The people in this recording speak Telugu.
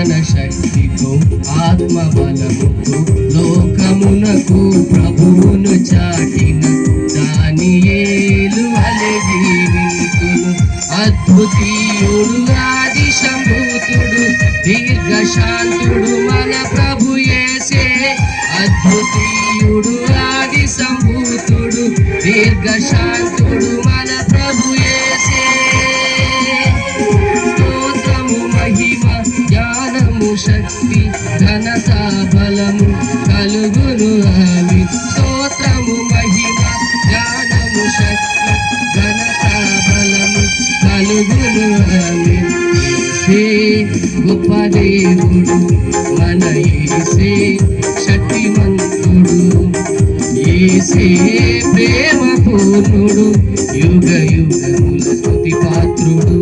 తన శక్తితో ఆత్మబలముతో లోకమునకు ప్రభువును చాటిన దానియేలు వలె జీవింతును. అద్భుతీయుడు ఆది సంభూతుడు దీర్ఘశాంతుడు మన ప్రభు యేసే. అద్భుతీయుడు ఆది సంభూతుడు దీర్ఘశాంతుడు మన ప్రభు యేసే. స్తోత్రము మహిమ జ్ఞానము శక్తి ఘనత బలము కలుగును ఆమేన్. స్తోత్రము మహిమ జ్ఞానము శక్తి ఘనత బలము కలుగును ఆమేన్. యేసే గొప్ప దేవుడు మన యేసే శక్తిమంతుడు. యేసే ప్రేమ పూర్ణుడు యుగ యుగముల స్తుతి పాత్రుడు.